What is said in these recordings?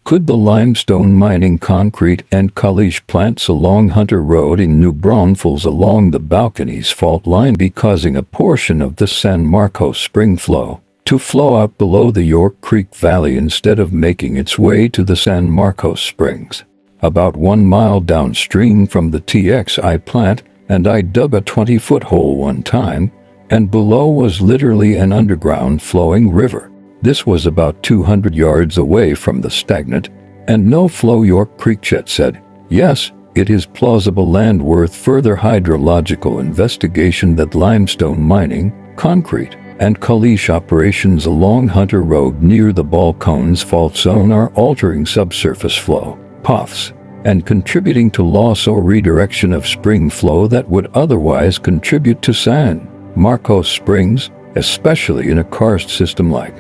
Could the limestone mining concrete and caliche plants along Hunter Road in New Braunfels along the Balconies fault line be causing a portion of the San Marcos spring flow to flow out below the York Creek Valley instead of making its way to the San Marcos Springs? About 1 mile downstream from the TXI plant, and I dug a 20-foot hole one time, and below was literally an underground flowing river. This was about 200 yards away from the stagnant and no-flow York Creek. Chet said, "Yes, it is plausible land worth further hydrological investigation that limestone mining, concrete, and caliche operations along Hunter Road near the Balcones Fault Zone are altering subsurface flow paths and contributing to loss or redirection of spring flow that would otherwise contribute to San Marcos Springs, especially in a karst system like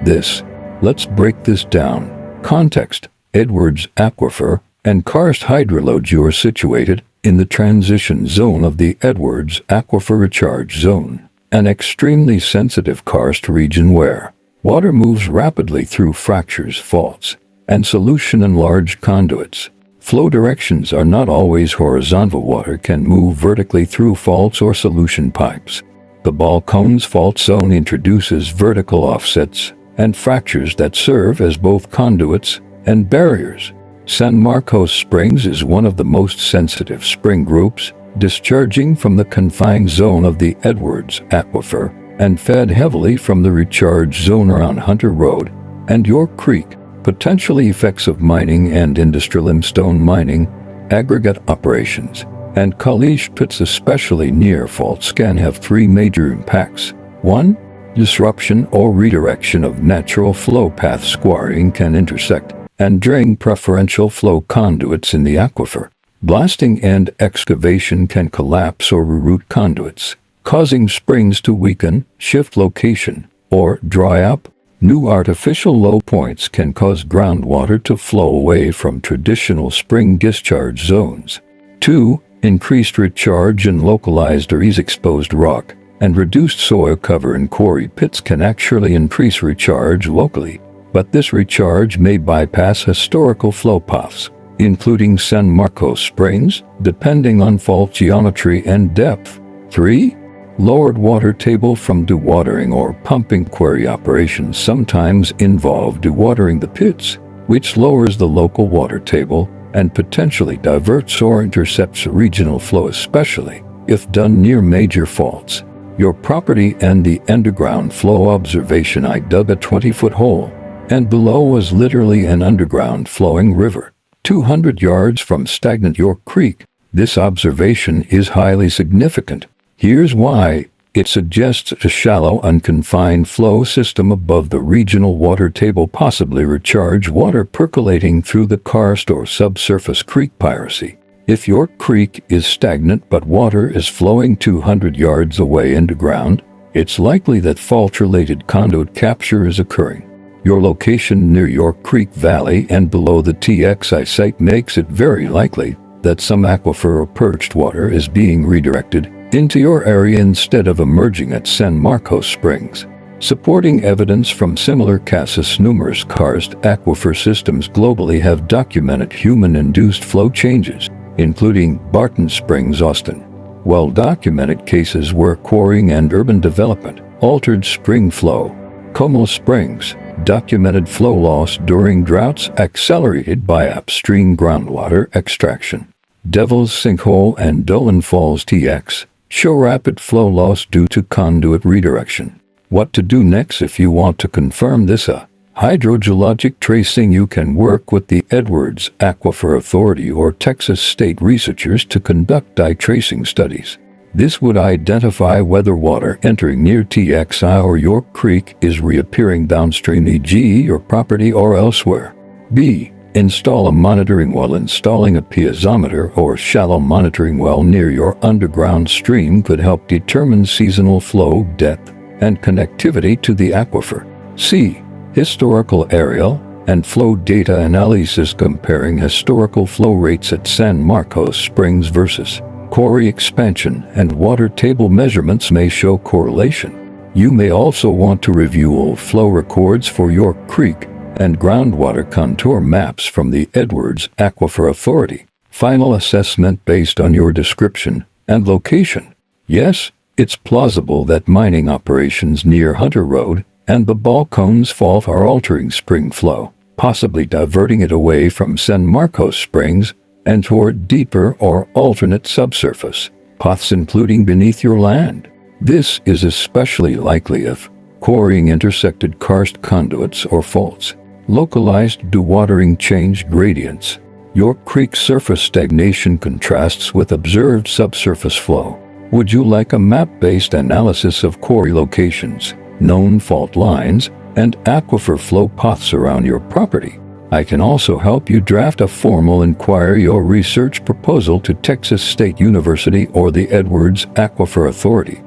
this." Let's break this down. Context: Edwards Aquifer and karst hydroload. You are situated in the transition zone of the Edwards Aquifer Recharge Zone, an extremely sensitive karst region where water moves rapidly through fractures, faults, and solution and large conduits. Flow directions are not always horizontal. Water can move vertically through faults or solution pipes. The Balcones Fault Zone introduces vertical offsets and fractures that serve as both conduits and barriers. San Marcos Springs is one of the most sensitive spring groups, discharging from the confined zone of the Edwards Aquifer and fed heavily from the recharge zone around Hunter Road and York Creek. Potential effects of mining and industrial limestone mining, aggregate operations, and caliche pits especially near faults can have three major impacts. 1. Disruption or redirection of natural flow paths. Quarrying can intersect and drain preferential flow conduits in the aquifer. Blasting and excavation can collapse or reroute conduits, causing springs to weaken, shift location, or dry up. New artificial low points can cause groundwater to flow away from traditional spring discharge zones. 2. Increased recharge and localized or exposed rock and reduced soil cover in quarry pits can actually increase recharge locally, but this recharge may bypass historical flow paths, including San Marcos Springs, depending on fault geometry and depth. 3. Lowered water table from dewatering or pumping. Quarry operations sometimes involve dewatering the pits, which lowers the local water table and potentially diverts or intercepts regional flow, especially if done near major faults. Your property and the underground flow observation. I dug a 20-foot hole, and below was literally an underground flowing river, 200 yards from stagnant York Creek. This observation is highly significant. Here's why. It suggests a shallow, unconfined flow system above the regional water table, possibly recharge water percolating through the karst or subsurface creek piracy. If York Creek is stagnant but water is flowing 200 yards away underground, it's likely that fault-related conduit capture is occurring. Your location near York Creek Valley and below the TXI site makes it very likely that some aquifer or perched water is being redirected into your area instead of emerging at San Marcos Springs. Supporting evidence from similar cases. Numerous karst aquifer systems globally have documented human-induced flow changes, including Barton Springs, Austin. Well-documented cases where quarrying and urban development altered spring flow. Como Springs, documented flow loss during droughts accelerated by upstream groundwater extraction. Devil's Sinkhole and Dolan Falls TX show rapid flow loss due to conduit redirection. What to do next? If you want to confirm this hydrogeologic tracing, you can work with the Edwards Aquifer Authority or Texas state researchers to conduct dye tracing studies. This would identify whether water entering near TXI or York Creek is reappearing downstream, e.g. your property or elsewhere. B. Install a monitoring well. Installing a piezometer or shallow monitoring well near your underground stream could help determine seasonal flow depth and connectivity to the aquifer. C. Historical aerial and flow data analysis. Comparing historical flow rates at San Marcos Springs versus quarry expansion and water table measurements may show correlation. You may also want to review old flow records for York Creek and groundwater contour maps from the Edwards Aquifer Authority. Final assessment based on your description and location. Yes, it's plausible that mining operations near Hunter Road and the Balcones Fault are altering spring flow, possibly diverting it away from San Marcos Springs and toward deeper or alternate subsurface paths including beneath your land. This is especially likely if quarrying intersected karst conduits or faults. Localized dewatering change gradients. Your creek surface stagnation contrasts with observed subsurface flow. Would you like a map-based analysis of quarry locations, known fault lines, and aquifer flow paths around your property? I can also help you draft a formal inquiry or research proposal to Texas State University or the Edwards Aquifer Authority.